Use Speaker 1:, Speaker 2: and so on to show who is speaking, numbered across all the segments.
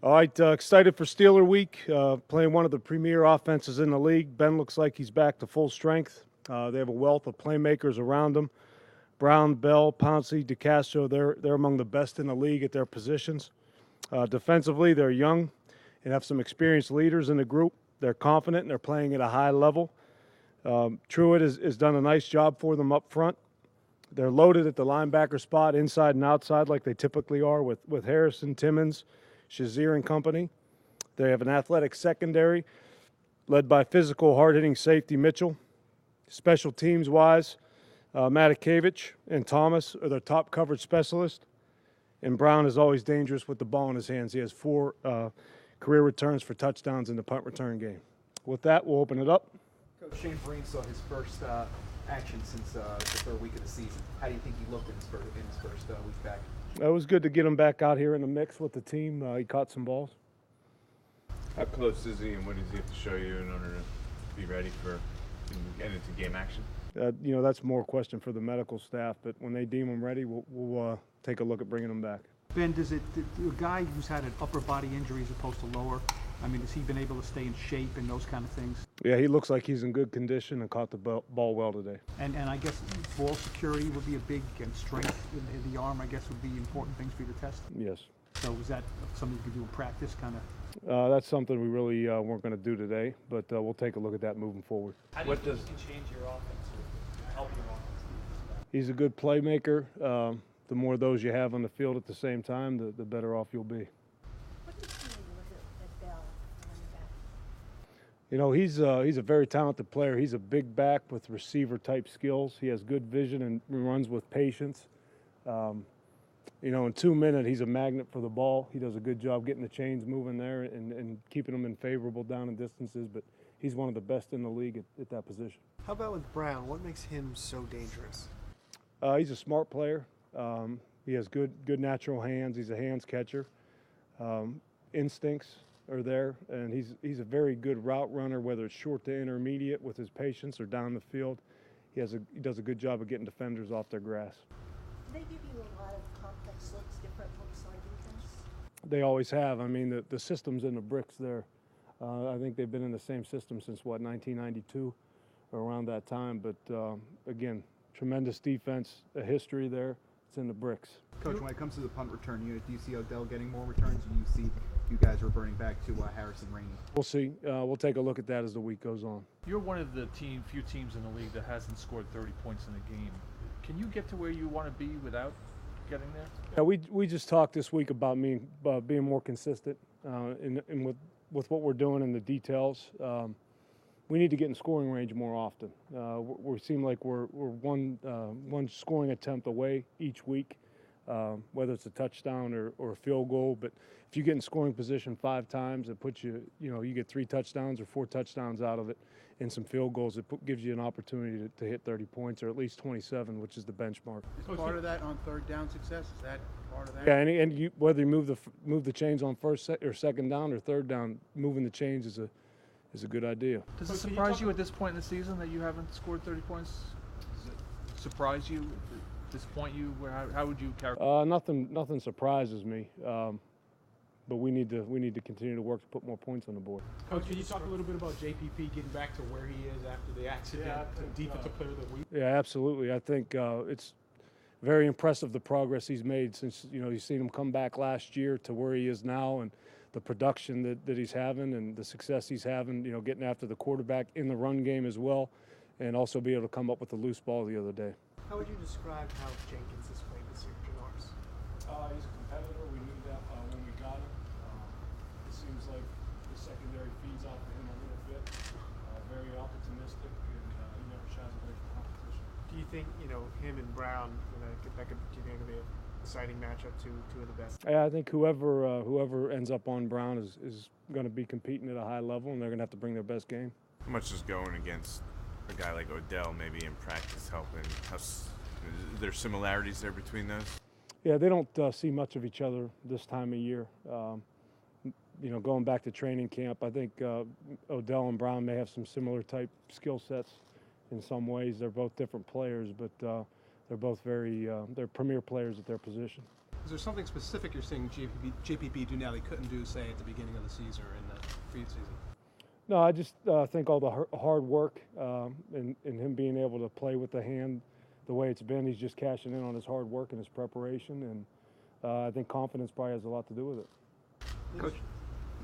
Speaker 1: All right, excited for Steeler Week, playing one of the premier offenses in the league. Ben looks like he's back to full strength. They have a wealth of playmakers around them. Brown, Bell, Pouncey, DeCastro, they're among the best in the league at their positions. Defensively, they're young and have some experienced leaders in the group. They're confident and they're playing at a high level. Truitt has done a nice job for them up front. They're loaded at the linebacker spot, inside and outside, like they typically are with Harrison, Timmons, Shazier and company. They have an athletic secondary led by physical, hard-hitting safety Mitchell. Special teams-wise, Matakevich and Thomas are their top coverage specialists. And Brown is always dangerous with the ball in his hands. He has 4 career returns for touchdowns in the punt return game. With that, we'll open it up.
Speaker 2: Coach, Shane Vereen saw his first action since the third week of the season. How do you think he looked in his first week back?
Speaker 1: It was good to get him back out here in the mix with the team. He caught some balls.
Speaker 3: How close is he, and what does he have to show you in order to be ready for getting into game action?
Speaker 1: That's more a question for the medical staff, but when they deem him ready, we'll take a look at bringing him back.
Speaker 4: Ben, a guy who's had an upper body injury as opposed to lower, I mean, has he been able to stay in shape and those kind of things?
Speaker 1: Yeah, he looks like he's in good condition and caught the ball well today.
Speaker 4: And I guess ball security would be a big, and strength in the arm, I guess, would be important things for you to test?
Speaker 1: Yes.
Speaker 4: So is that something you could do in practice, kind of?
Speaker 1: That's something we really weren't going to do today, but we'll take a look at that moving forward.
Speaker 5: How do you think you can change your offense or help your offense?
Speaker 1: He's a good playmaker. The more of those you have on the field at the same time, the better off you'll be.
Speaker 6: What do you see when you look at Bell running back?
Speaker 1: You know, he's a very talented player. He's a big back with receiver-type skills. He has good vision and runs with patience. In 2 minutes, he's a magnet for the ball. He does a good job getting the chains moving there and keeping them in favorable down and distances, but he's one of the best in the league at that position.
Speaker 7: How about with Brown? What makes him so dangerous?
Speaker 1: He's a smart player. He has good natural hands. He's a hands catcher. Instincts are there, and he's a very good route runner, whether it's short to intermediate with his patience or down the field. He does a good job of getting defenders off their grass.
Speaker 6: Do they give you a lot of complex looks, different looks on defense?
Speaker 1: They always have. I mean, the system's in the bricks there. I think they've been in the same system since, 1992 or around that time. But, again, tremendous defense, a history there. It's in the bricks.
Speaker 2: Coach, when it comes to the punt return unit, do you see Odell getting more returns, or do you see you guys reverting back to Harrison Rainey?
Speaker 1: We'll see. We'll take a look at that as the week goes on.
Speaker 5: You're one of the few teams in the league that hasn't scored 30 points in a game. Can you get to where you want to be without getting there?
Speaker 1: Yeah, we just talked this week about being more consistent in with what we're doing in the details. We need to get in scoring range more often. We seem like we're one scoring attempt away each week, whether it's a touchdown or a field goal. But if you get in scoring position 5 times, it puts you get 3 touchdowns or 4 touchdowns out of it and some field goals. It gives you an opportunity to hit 30 points or at least 27, which is the benchmark.
Speaker 8: Is part of that on third down success? Is that part of that?
Speaker 1: Yeah, and whether you move the chains on first or second down or third down, moving the chains is a good idea.
Speaker 5: Does it surprise you at this point in the season that you haven't scored 30 points? Does it surprise you, disappoint you? How would you characterize?
Speaker 1: Nothing surprises me, but we need to continue to work to put more points on the board.
Speaker 8: Coach, can you talk a little bit about JPP getting back to where he is after the accident, defensive player of the week?
Speaker 1: Yeah, absolutely. I think it's very impressive the progress he's made since you've seen him come back last year to where he is now, and the production that he's having and the success he's having, getting after the quarterback in the run game as well, and also be able to come up with a loose ball the other day.
Speaker 7: How would you describe how Jenkins has played this year for Janoris?
Speaker 1: He's a competitor. We knew that when we got him. It seems like the secondary feeds off of him a little bit. Very opportunistic, and he never shies away from competition.
Speaker 7: Do you think him and Brown that could be a exciting matchup to two of the best?
Speaker 1: Yeah, I think whoever ends up on Brown is going to be competing at a high level, and they're going to have to bring their best game.
Speaker 3: How much is going against a guy like Odell maybe in practice helping? Is there similarities there between those?
Speaker 1: Yeah, they don't see much of each other this time of year. Going back to training camp, I think Odell and Brown may have some similar type skill sets in some ways. They're both different players, but they're both they're premier players at their position.
Speaker 8: Is there something specific you're seeing JPP do now they couldn't do, say, at the beginning of the season or in the preseason?
Speaker 1: No, I just think all the hard work and him being able to play with the hand the way it's been, he's just cashing in on his hard work and his preparation, and I think confidence probably has a lot to do with it.
Speaker 9: Coach,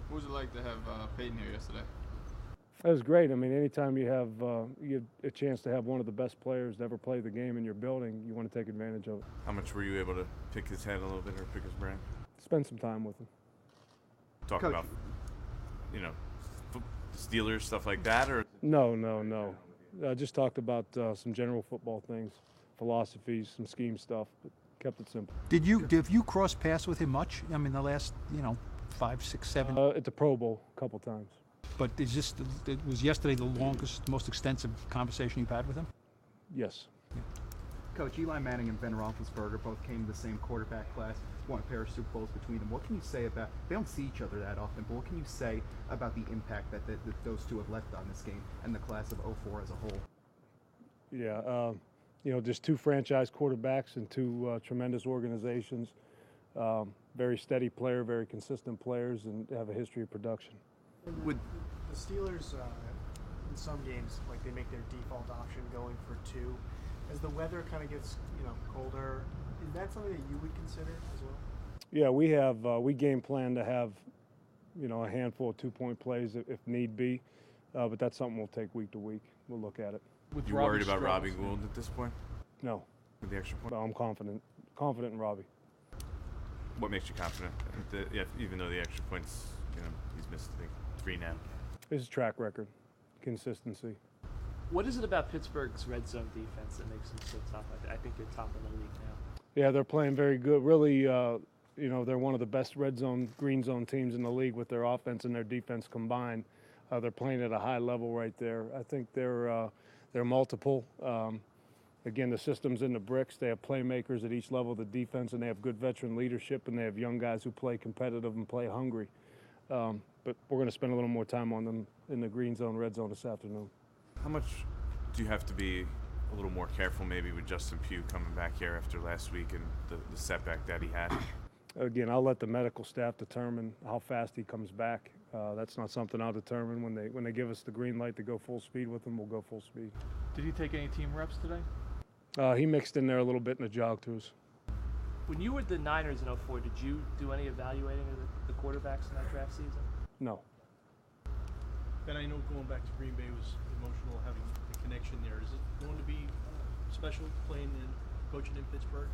Speaker 9: what was it like to have Peyton here yesterday?
Speaker 1: That was great. I mean, anytime you have a chance to have one of the best players to ever play the game in your building, you want to take advantage of it.
Speaker 3: How much were you able to pick his head a little bit or pick his brain?
Speaker 1: Spend some time with him.
Speaker 3: Talk
Speaker 2: Coach.
Speaker 3: about, Steelers, stuff like that, or?
Speaker 1: No. I just talked about some general football things, philosophies, some scheme stuff, but kept it simple.
Speaker 4: Have you crossed paths with him much? I mean, the last 5, 6, 7.
Speaker 1: At the Pro Bowl a couple times.
Speaker 4: But was yesterday the longest, most extensive conversation you've had with him?
Speaker 1: Yes.
Speaker 2: Coach, Eli Manning and Ben Roethlisberger both came to the same quarterback class, won a pair of Super Bowls between them. What can you say about, they don't see each other that often, but what can you say about the impact that those two have left on this game and the class of '04 as a whole?
Speaker 1: Yeah, just two franchise quarterbacks and two tremendous organizations. Very steady player, very consistent players, and have a history of production.
Speaker 7: With the Steelers, in some games, like they make their default option going for 2. As the weather kind of gets, colder, is that something that you would consider as well?
Speaker 1: Yeah, we game plan to have, a handful of 2-point plays if need be, but that's something we'll take week to week. We'll look at it.
Speaker 5: With
Speaker 3: You
Speaker 5: Robbie's
Speaker 3: worried about
Speaker 5: struggles,
Speaker 3: Robbie Gould at this point
Speaker 1: No,
Speaker 3: with the extra point?
Speaker 1: I'm confident in Robbie.
Speaker 3: What makes you confident? Even though the extra points, he's missed, I think, 3 now.
Speaker 1: His track record, consistency.
Speaker 10: What is it about Pittsburgh's red zone defense that makes them so tough? I think they're top in the league now.
Speaker 1: Yeah, they're playing very good. Really, they're one of the best red zone, green zone teams in the league with their offense and their defense combined. They're playing at a high level right there. I think they're multiple. Again, the system's in the bricks. They have playmakers at each level of the defense, and they have good veteran leadership, and they have young guys who play competitive and play hungry. But we're going to spend a little more time on them in the green zone, red zone this afternoon.
Speaker 3: How much do you have to be a little more careful maybe with Justin Pugh coming back here after last week and the setback that he had?
Speaker 1: Again, I'll let the medical staff determine how fast he comes back. That's not something I'll determine. When they give us the green light to go full speed with him, we'll go full speed.
Speaker 5: Did he take any team reps today?
Speaker 1: He mixed in there a little bit in the jog throughs.
Speaker 10: When you were the Niners in '04, did you do any evaluating of the quarterbacks in that draft season?
Speaker 1: No.
Speaker 8: Ben, I know going back to Green Bay was emotional, having the connection there. Is it going to be special playing and coaching in Pittsburgh?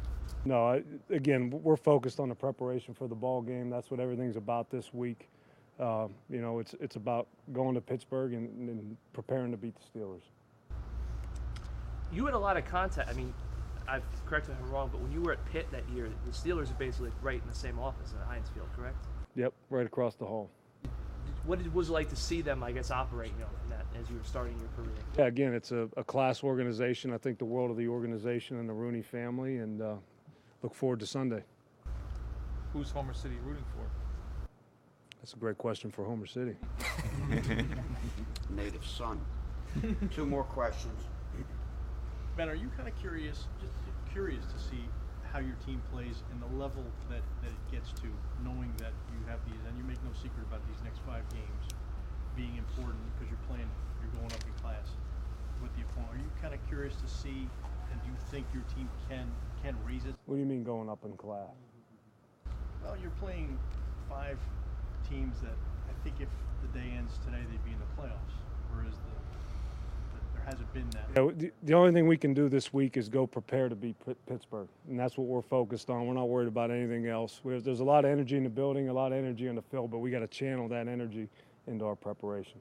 Speaker 1: No, again, we're focused on the preparation for the ball game. That's what everything's about this week. It's about going to Pittsburgh and preparing to beat the Steelers.
Speaker 10: You had a lot of contact. I mean, I've corrected me if I'm wrong, but when you were at Pitt that year, the Steelers are basically right in the same office at Heinz Field, correct?
Speaker 1: Yep, right across the hall.
Speaker 10: What was it like to see them, I guess, operate in that as you were starting your career?
Speaker 1: Yeah, again, it's a class organization. I think the world of the organization and the Rooney family, and look forward to Sunday.
Speaker 5: Who's Homer City rooting for?
Speaker 1: That's a great question for Homer City.
Speaker 11: Native son. 2 more questions.
Speaker 8: Ben, are you kind of curious to see how your team plays and the level that it gets to, knowing that you have these, and you make no secret about these next 5 games being important because you're going up in class with the opponent. Are you kind of curious to see, and do you think your team can raise it?
Speaker 1: What do you mean going up in class?
Speaker 8: Well, you're playing 5 teams that I think if the day ends today, they'd be in the playoffs, whereas there hasn't been that.
Speaker 1: Yeah, the only thing we can do this week is go prepare to beat Pittsburgh, and that's what we're focused on. We're not worried about anything else. There's a lot of energy in the building, a lot of energy on the field, but we got to channel that energy into our preparation.